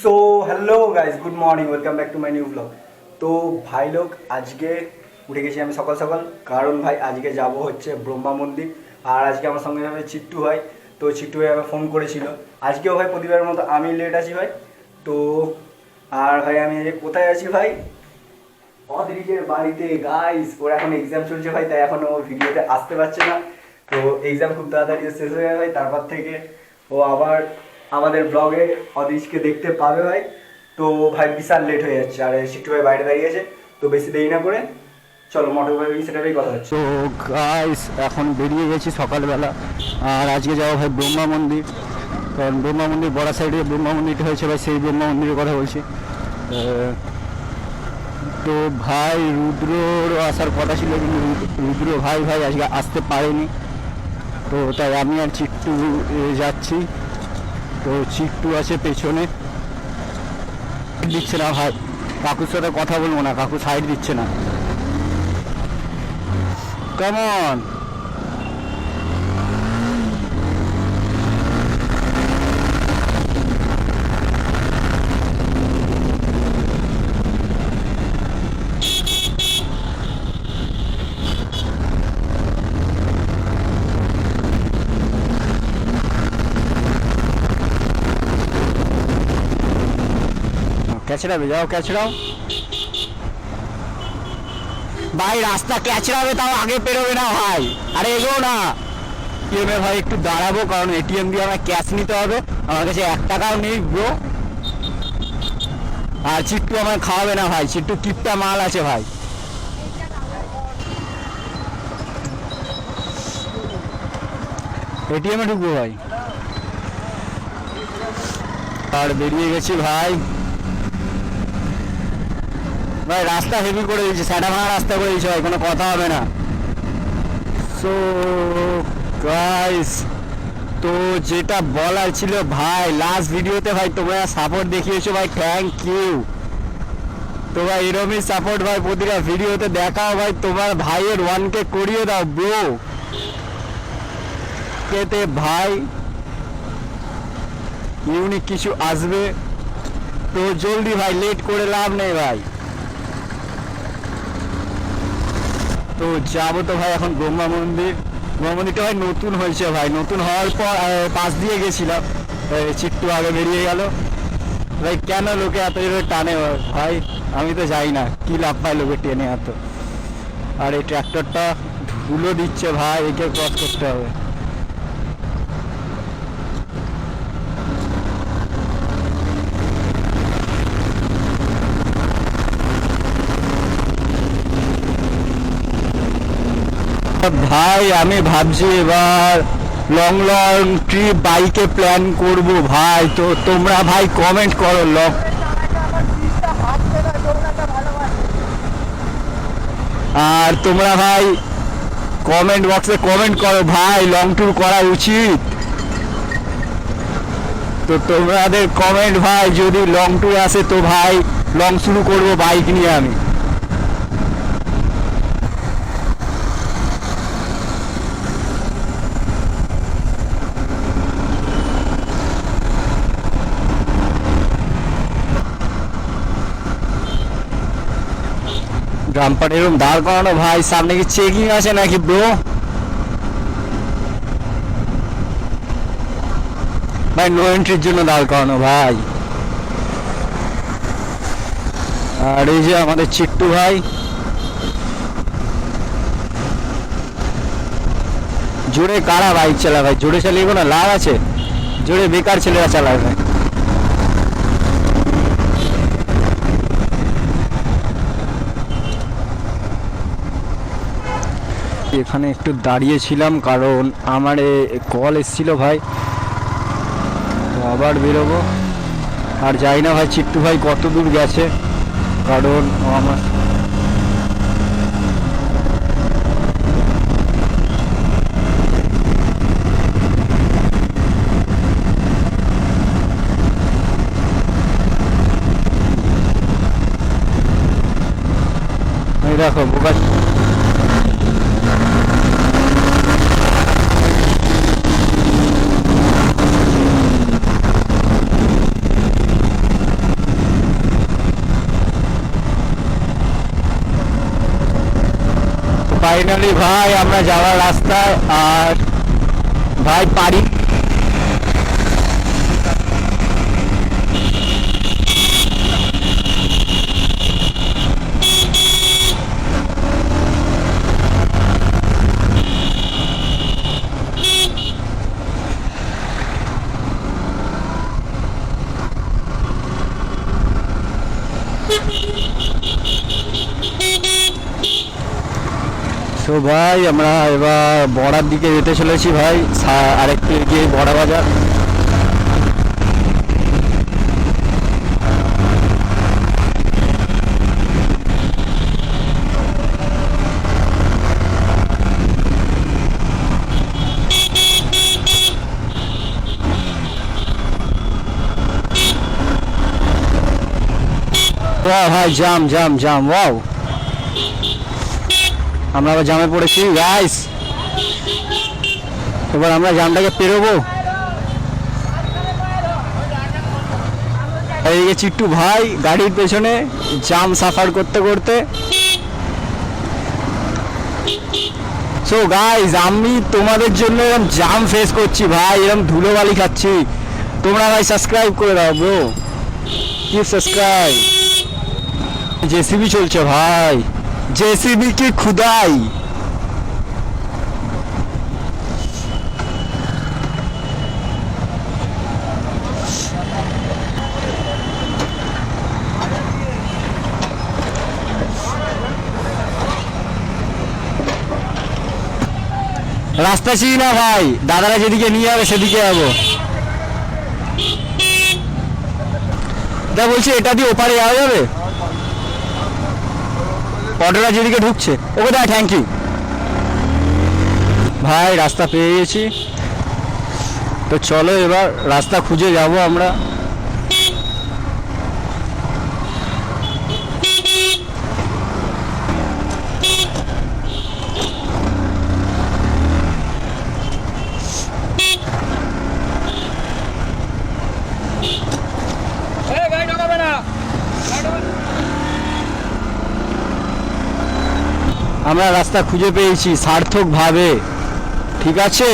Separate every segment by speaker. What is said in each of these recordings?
Speaker 1: So hello guys good morning welcome back to my new blog. তো ভাই লোক আজকে উঠে গেছি আমি সকাল সকাল, কারণ ভাই আজকে যাব হচ্ছে ব্রহ্মা মন্দির। আর আজকে আমার সঙ্গে যাবে চিট্টু ভাই। তো চিট্টু ভাই আমাকে ফোন করেছিল, আজকেও ভাই প্রতিবারের মতো আমি লেট আছি ভাই। তো আর ভাই আমি কোথায় আছি ভাই, অদ্রিজের বাড়িতে। গাইস ওর এখন এক্সাম চলছে ভাই, তাই এখন ও ভিডিওতে আসতে পারছে না। তো এক্সাম খুব তাড়াতাড়ি শেষ হয়ে যাবে ভাই, তারপর থেকে ও আবার আমাদের ব্লগে অদ্রিজকে দেখতে পাবে ভাই। তো ভাই বিশাল লেট হয়ে যাচ্ছে, আর সিট্টু ভাই বাইরে দাঁড়িয়েছে। তো বেশি দেরি না করে চলো মোটর ভাই সেটাই কথা হচ্ছে।
Speaker 2: তো গাইস এখন বেরিয়ে গেছি সকালবেলা, আর আজকে যাবো ভাই ব্রহ্মা মন্দির। কারণ ব্রহ্মা মন্দির বড় সাইডে ব্রহ্মা মন্দিরটা হয়েছে ভাই, সেই ব্রহ্মা মন্দিরের কথা বলছি। তো ভাই রুদ্ররও আসার কথা ছিল, কিন্তু রুদ্র ভাই আজকে আসতে পারেনি। তো তাই আমি আর চিট্টু যাচ্ছি। তো চিট্টু আছে পেছনে, দিচ্ছে না ভাই, কাকুর সাথে কথা বলবো না, কাকু সাইড দিচ্ছে না। কেমন ক্যাচড়াবে, যাও ক্যাচড়াও ভাই, রাস্তা ক্যাচড়াবে, তাও আগে পেরোবে না ভাই। আরে এগো না, এটিএমে ভাই একটু দাঁড়াবো, কারণ এটিএম দিয়ে আমার ক্যাশ নিতে হবে। আমার কাছে 1 টাকাও নেই ব্রো। আর চিট্টু আমার খাওয়াবে না ভাই, চিট্টু কিপটা মাল আছে ভাই। এটিএমে ঢুকবো ভাই, আর বেরিয়ে গেছি ভাই। ভাই রাস্তা হেভি করে দিয়েছে, স্যাটা ভাঙা রাস্তা করে দিয়েছে ভাই, কোনো কথা হবে না। সো গাইস, তো যেটা বলার ছিল ভাই, লাস্ট ভিডিওতে ভাই তোমরা সাপোর্ট দেখিয়েছো ভাই, থ্যাংক ইউ। তো ভাই এরকমই সাপোর্ট ভাই প্রতিটা ভিডিওতে দেখাও ভাই, তোমার ভাইয়ের 1K করিয়ে দাও ব্রো। কেতে ভাই ইউনিক কিছু আসবে, তো জলদি ভাই, লেট করে লাভ নেই ভাই। তো যাবো তো ভাই এখন ব্রহ্মা মন্দির। ব্রহ্মা মন্দিরটা ভাই নতুন হয়েছে ভাই, নতুন হওয়ার পর পাশ দিয়ে গেছিলাম, চিট্টু আগে বেরিয়ে গেল ভাই। কেন লোকে এত জোরে টানে ভাই, আমি তো যাই না, কি লাভ পায় লোকে টেনে এত। আর এই ট্র্যাক্টরটা ধুলো দিচ্ছে ভাই, একে ক্রস করতে হবে। ভাই আমি ভাবছি এবার লং ট্রিপ বাইকে প্ল্যান করব ভাই। তো তোমরা ভাই কমেন্ট করো, আর তোমরা ভাই কমেন্ট বক্সে কমেন্ট করো ভাই, লং ট্যুর করা উচিত। তো তোমাদের কমেন্ট ভাই, যদি লং ট্যুর আসে তো ভাই লং শুরু করব বাইক নিয়ে আমি। ডাম্পার এরকম দাঁড় করানো ভাই, সামনে কি চেকিং আছে নাকি ব্রো? ভাই নো এন্ট্রির জন্য দাঁড় করানো ভাই। আর এই যে আমাদের চিট্টু ভাই, জোরে কারা বাইক চালায় ভাই, জোরে চালিয়ে কোনো লাভ আছে? জোরে বেকার ছেলেরা চালায় ভাই। এখানে একটু দাঁড়িয়েছিলাম, কারণ আমার কল এসেছিল ভাই, তো আবার বেরোবো। আর যাই না ভাই চিট্টু ভাই কত দূর গেছে, কারণ আমার দেখো বোকা। ফাইনালি ভাই আমরা যাওয়ার রাস্তায়, আর ভাই পারি তো ভাই আমরা এবার বড়ার দিকে যেতে চলেছি ভাই, আরেকটু এগিয়ে বড়া বাজার। ভাই জাম জাম জাম, ওয়াও আমরা আবার জামে পড়েছি গাইস। এবার আমরা জামটাকে পেরোবো। এইদিকে চিট্টু ভাই গাড়ির পেছনে জাম সাফার করতে করতে। সো গাইস আমি তোমাদের জন্য এরকম জাম ফেস করছি ভাই, এরকম ধুলোবালি খাচ্ছি। তোমরা ভাই সাবস্ক্রাইব করে দাও ব্রো, কি সাবস্ক্রাইব। জেসিবি চলছে ভাই, জেসিবি কি খুদাই। রাস্তা চিনি না ভাই, দাদারা যেদিকে নিয়ে যাবে সেদিকে যাবো। তা বলছি এটা দিয়ে ওপারে যাওয়া যাবে? অটোটা যেদিকে ঢুকছে ওকে দা, থ্যাংক ইউ ভাই। রাস্তা পেয়ে গেছি, তো চলো এবার রাস্তা খুঁজে যাব আমরা। আমরা রাস্তা খুঁজে পেয়েছি সার্থকভাবে, ঠিক আছে।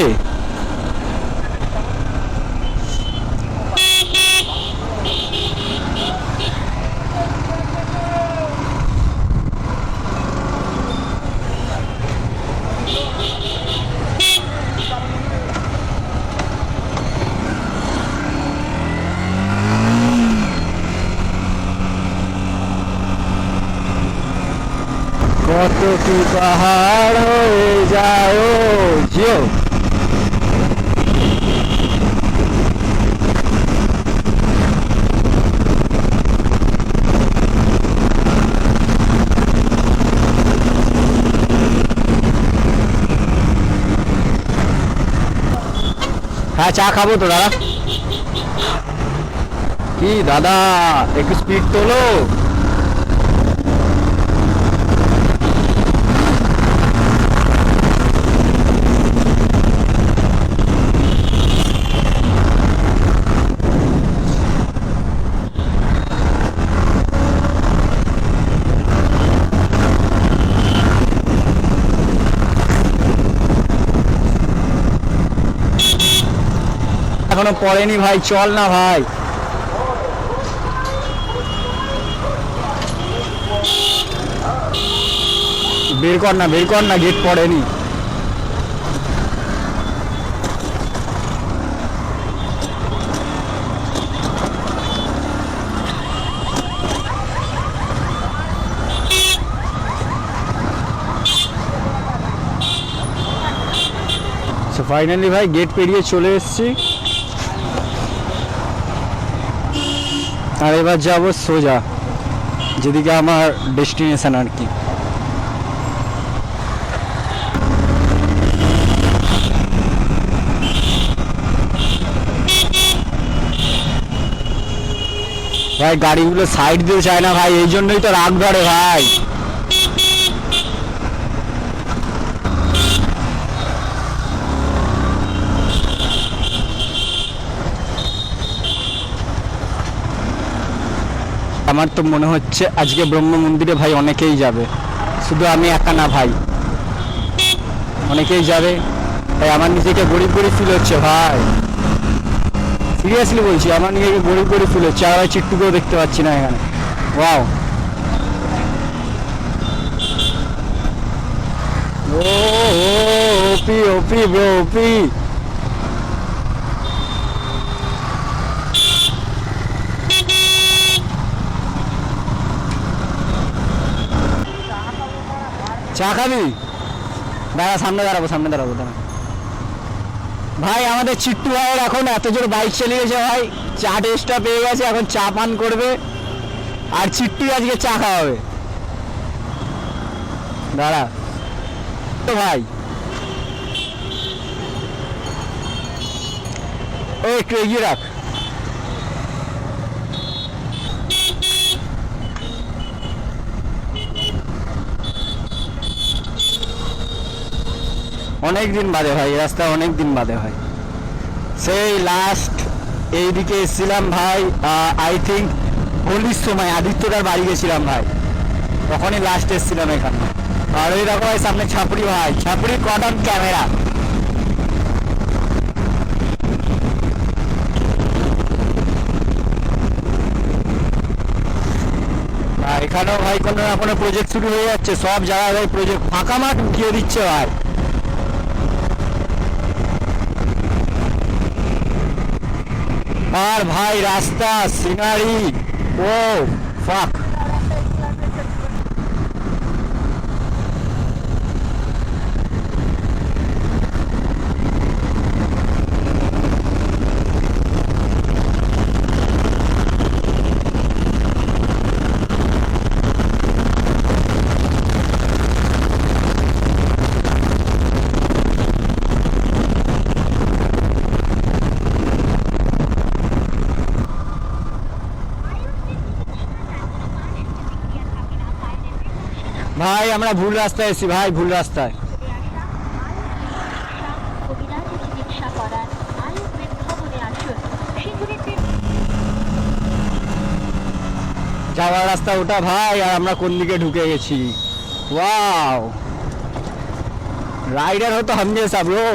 Speaker 2: কত কি পাহাড় হয়ে যায় জিও। হ্যাঁ চা খাবো তো দাদা। কি দাদা একটু স্পিড তোলো। এখনো পড়েনি ভাই, চল না ভাই। বের কর না, বের কর না, গেট পড়েনি। ফাইনালি ভাই গেট পেরিয়ে চলে এসেছি, আর এবার যাব সোজা যেদিকে আমার ডেস্টিনেশন আর কি। ভাই গাড়িগুলো সাইড দিতে চায় না ভাই, এই জন্যই তো রাগ ধরে ভাই। আমার তো মনে হচ্ছে আজকে ব্রহ্ম মন্দিরে ভাই অনেকেই যাবে, শুধু আমি একা না ভাই। অনেকেই যাবে, তাই আমার নিজেকে গরিব গরিব ফিল হচ্ছে ভাই, সিরিয়াসলি বলছি, আমার নিজেকে গরিব গরিব ফিল হচ্ছে। আর ভাই চিট্টুকেও দেখতে পাচ্ছি না এখানে। ওয়াও, ও ওপি ওপি ব্রো, ওপি। চা খাবি? দাঁড়া, সামনে দাঁড়াবো, সামনে দাঁড়াবো, দাঁড়া। ভাই আমাদের চিট্টু ভাইয়ের এখন এত জোর বাইক চালিয়েছে ভাই, চা টেস্টটা পেয়ে গেছে, এখন চা পান করবে আর চিট্টু আজকে চা খাওয়াবে। দাঁড়া তো ভাই, ও একটু এগিয়ে রাখ। অনেক দিন বাদে ভাই, এই রাস্তা অনেক দিন বাদে হয়। সেই লাস্ট এইদিকে এসেছিলাম ভাই, আই থিঙ্ক হোলির সময় আদিত্যটার বাড়ি গেছিলাম ভাই, তখনই লাস্ট এসেছিলাম এখানে। আর ওই দেখো ভাই সামনে ছাপড়ি ভাই, ছাপড়ি কটন ক্যামেরা। এখানেও ভাই কোনো না কোনো প্রজেক্ট শুরু হয়ে যাচ্ছে, সব জায়গায় ভাই প্রজেক্ট, ফাঁকা মাঠ উঠিয়ে দিচ্ছে ভাই। আর ভাই রাস্তা সিনারি, ও ফাক। ভাই আমরা ভুল রাস্তায় এসেছি ভাই, ভুল রাস্তায়। যাওয়ার রাস্তা ওটা ভাই, আর আমরা কোন দিকে ঢুকে গেছি। ওয়াও, রাইডার হতো হামেশা ব্রো।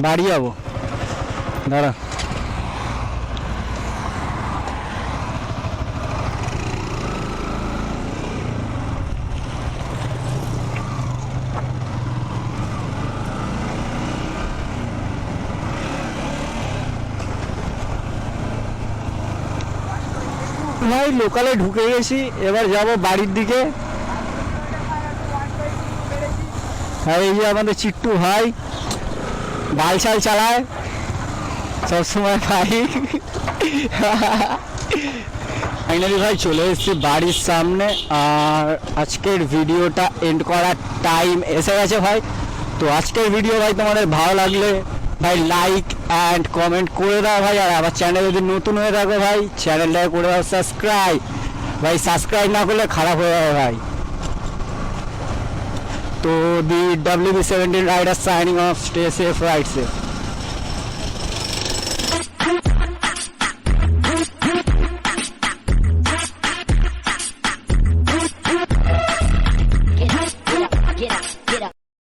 Speaker 2: বাড়ি যাবো, দাঁড়া। ভাই লোকালে ঢুকে গেছি, এবার যাব বাড়ির দিকে। আর এই যে আমাদের চিট্টু ভাই, বালছাল চালায় সবসময় ভাই। ফাইনালি ভাই চলে এসেছি বাড়ির সামনে, আর আজকের ভিডিওটা এন্ড করার টাইম এসে গেছে ভাই। তো আজকের ভিডিও ভাই তোমাদের ভালো লাগলে ভাই লাইক অ্যান্ড কমেন্ট করে দাও ভাই, আর আবার চ্যানেল যদি নতুন হয়ে থাকো ভাই চ্যানেলটাকে করে দাও সাবস্ক্রাইব। ভাই সাবস্ক্রাইব না করলে খারাপ হয়ে যাবে ভাই। তো the WB17 rider signing off, stay safe, ride safe.